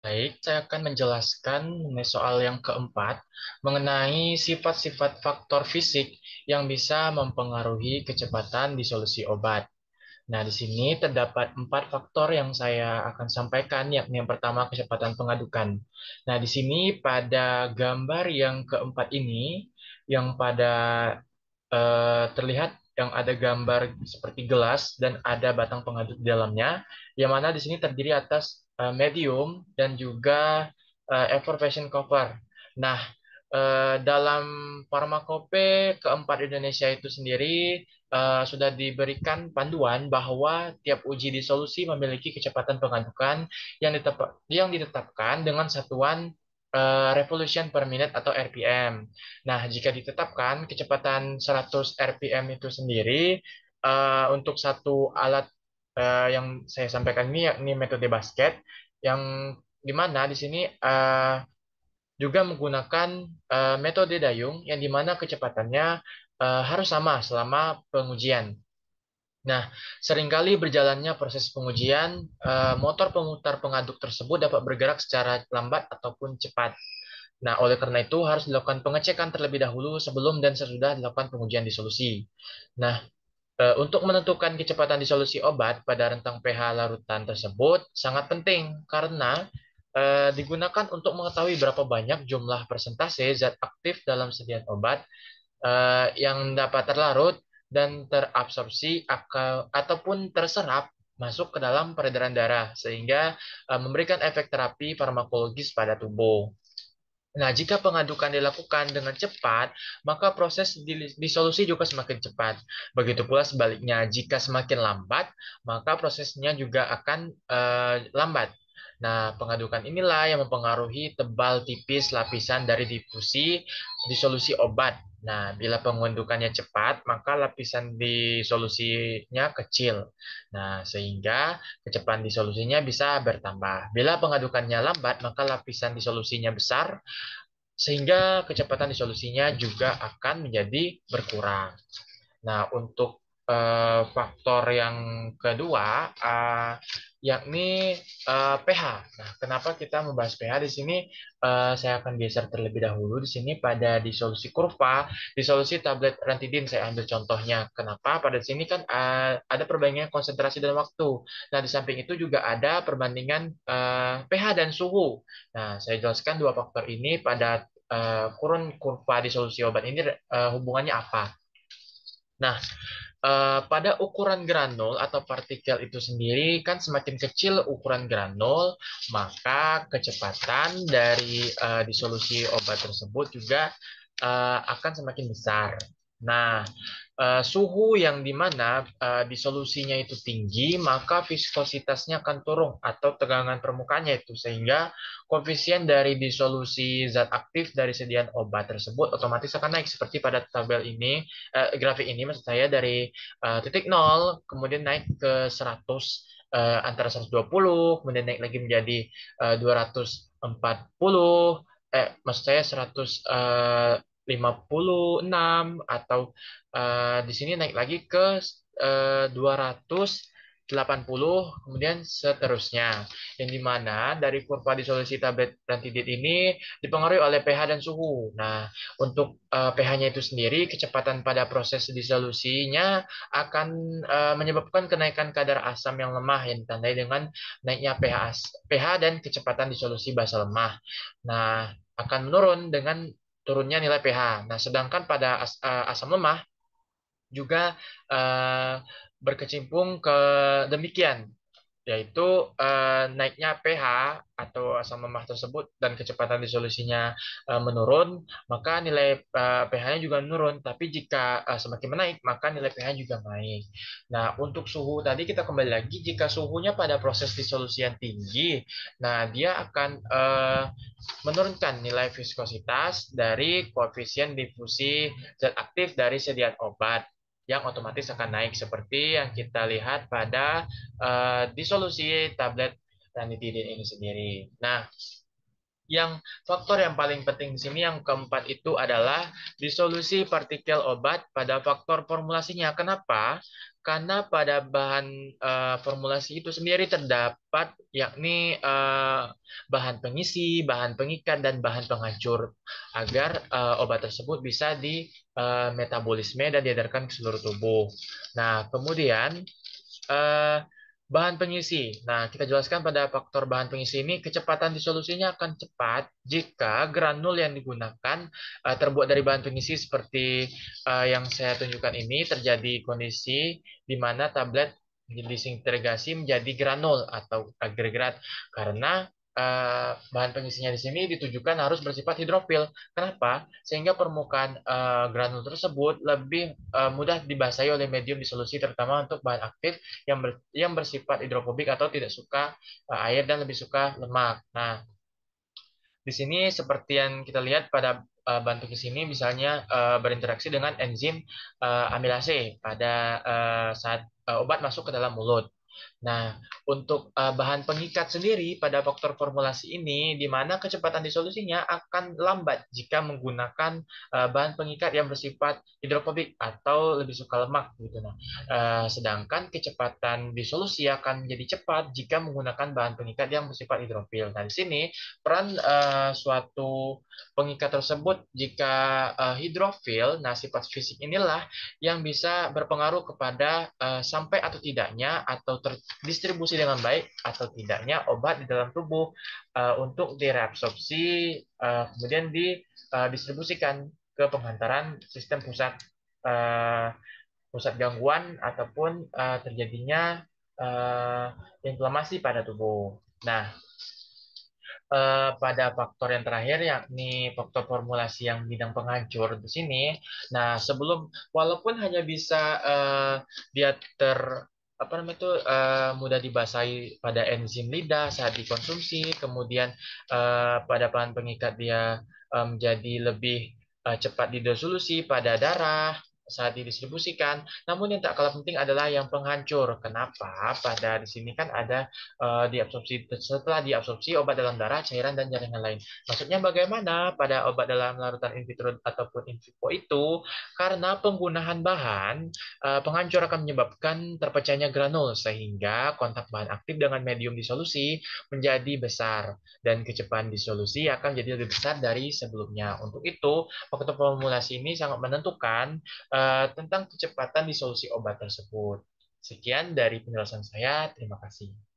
Baik, saya akan menjelaskan mengenai soal yang keempat mengenai sifat-sifat faktor fisik yang bisa mempengaruhi kecepatan disolusi obat. Nah, di sini terdapat empat faktor yang saya akan sampaikan, yakni yang pertama kecepatan pengadukan. Nah, di sini pada gambar yang keempat ini, yang pada terlihat yang ada gambar seperti gelas dan ada batang pengaduk di dalamnya, yang mana di sini terdiri atas medium dan juga effervescent cover. Nah, dalam farmakope keempat Indonesia itu sendiri sudah diberikan panduan bahwa tiap uji disolusi memiliki kecepatan pengadukan yang ditetapkan dengan satuan revolution per minute atau RPM. Nah, jika ditetapkan kecepatan 100 RPM itu sendiri untuk satu alat yang saya sampaikan ini yakni metode basket yang dimana di sini juga menggunakan metode dayung yang dimana kecepatannya harus sama selama pengujian. Nah, seringkali berjalannya proses pengujian, motor pemutar pengaduk tersebut dapat bergerak secara lambat ataupun cepat. Nah, oleh karena itu harus dilakukan pengecekan terlebih dahulu sebelum dan sesudah dilakukan pengujian disolusi. Nah, untuk menentukan kecepatan disolusi obat pada rentang pH larutan tersebut sangat penting karena digunakan untuk mengetahui berapa banyak jumlah persentase zat aktif dalam sediaan obat yang dapat terlarut dan terabsorpsi ataupun terserap masuk ke dalam peredaran darah sehingga memberikan efek terapi farmakologis pada tubuh. Nah, jika pengadukan dilakukan dengan cepat, maka proses disolusi juga semakin cepat. Begitu pula sebaliknya, jika semakin lambat, maka prosesnya juga akan lambat. Nah, pengadukan inilah yang mempengaruhi tebal tipis lapisan dari difusi disolusi obat. Nah, bila pengadukannya cepat, maka lapisan disolusinya kecil. Nah, sehingga kecepatan disolusinya bisa bertambah. Bila pengadukannya lambat, maka lapisan disolusinya besar sehingga kecepatan disolusinya juga akan menjadi berkurang. Nah, untuk faktor yang kedua, yakni pH. Nah, kenapa kita membahas pH di sini? Saya akan geser terlebih dahulu di sini pada disolusi kurva, disolusi tablet ranitidin saya ambil contohnya. Kenapa? Pada sini kan ada perbandingan konsentrasi dan waktu. Nah, di samping itu juga ada perbandingan pH dan suhu. Nah, saya jelaskan dua faktor ini pada kurun kurva disolusi obat ini hubungannya apa. Nah, pada ukuran granul atau partikel itu sendiri kan semakin kecil ukuran granul, maka kecepatan dari disolusi obat tersebut juga akan semakin besar. Nah, suhu yang dimana disolusinya itu tinggi, maka viskositasnya akan turun atau tegangan permukaannya itu sehingga koefisien dari disolusi zat aktif dari sediaan obat tersebut otomatis akan naik seperti pada tabel ini, grafik ini maksud saya dari titik nol kemudian naik ke 100 antara 120 kemudian naik lagi menjadi 240 maksud saya 156 atau di sini naik lagi ke 280 kemudian seterusnya yang dimana dari kurva disolusi tablet rantidit ini dipengaruhi oleh pH dan suhu. Nah, untuk pH-nya itu sendiri kecepatan pada proses disolusinya akan menyebabkan kenaikan kadar asam yang lemah yang ditandai dengan naiknya pH dan kecepatan disolusi basa lemah. Nah, akan menurun dengan turunnya nilai pH. Nah, sedangkan pada asam lemah juga eh, berkecimpung ke demikian, yaitu naiknya pH atau asam lemah tersebut dan kecepatan disolusinya menurun, maka nilai pH-nya juga menurun. Tapi jika semakin menaik, maka nilai pH juga naik. Nah, untuk suhu tadi kita kembali lagi, jika suhunya pada proses disolusi yang tinggi, nah dia akan menurunkan nilai viskositas dari koefisien difusi zat aktif dari sediaan obat yang otomatis akan naik seperti yang kita lihat pada disolusi tablet ranitidin ini sendiri. Nah, Yang faktor yang paling penting di sini yang keempat itu adalah disolusi partikel obat pada faktor formulasinya. Kenapa? Karena pada bahan formulasi itu sendiri terdapat yakni bahan pengisi, bahan pengikat, dan bahan penghancur agar obat tersebut bisa di metabolisme dan diedarkan ke seluruh tubuh. Nah, kemudian eh, bahan pengisi. Nah, kita jelaskan pada faktor bahan pengisi ini, kecepatan disolusinya akan cepat jika granul yang digunakan terbuat dari bahan pengisi seperti yang saya tunjukkan ini, terjadi kondisi di mana tablet disintegrasi menjadi granul atau agregat karena bahan pengisinya di sini ditujukan harus bersifat hidrofil. Kenapa? Sehingga permukaan granul tersebut lebih mudah dibasahi oleh medium disolusi, terutama untuk bahan aktif yang bersifat hidrofobik atau tidak suka air dan lebih suka lemak. Nah, di sini seperti yang kita lihat pada bahan pengisi ini misalnya berinteraksi dengan enzim amilase pada saat obat masuk ke dalam mulut. Nah, untuk bahan pengikat sendiri pada faktor formulasi ini, di mana kecepatan disolusinya akan lambat jika menggunakan bahan pengikat yang bersifat hidrofobik atau lebih suka lemak gitu. Nah, sedangkan kecepatan disolusi akan menjadi cepat jika menggunakan bahan pengikat yang bersifat hidrofil. Nah, di sini peran suatu pengikat tersebut jika hidrofil, nah sifat fisik inilah yang bisa berpengaruh kepada sampai atau tidaknya atau terdistribusi dengan baik atau tidaknya obat di dalam tubuh untuk direabsorpsi kemudian didistribusikan ke penghantaran sistem uh, pusat gangguan ataupun terjadinya uh, inflamasi pada tubuh. Nah, pada faktor yang terakhir yakni faktor formulasi yang bidang penghancur di sini. Nah, walaupun hanya bisa dia apa namanya itu mudah dibasahi pada enzim lidah saat dikonsumsi, kemudian pada bahan pengikat dia menjadi lebih cepat didisolusi pada darah saat didistribusikan. Namun yang tak kalah penting adalah yang penghancur. Kenapa? Pada di sini kan ada setelah diabsorpsi obat dalam darah, cairan dan jaringan lain. Maksudnya bagaimana pada obat dalam larutan in vitro ataupun in vivo itu? Karena penggunaan bahan penghancur akan menyebabkan terpecahnya granul sehingga kontak bahan aktif dengan medium disolusi menjadi besar dan kecepatan disolusi akan jadi lebih besar dari sebelumnya. Untuk itu, faktor formulasi ini sangat menentukan tentang kecepatan disolusi obat tersebut. Sekian dari penjelasan saya. Terima kasih.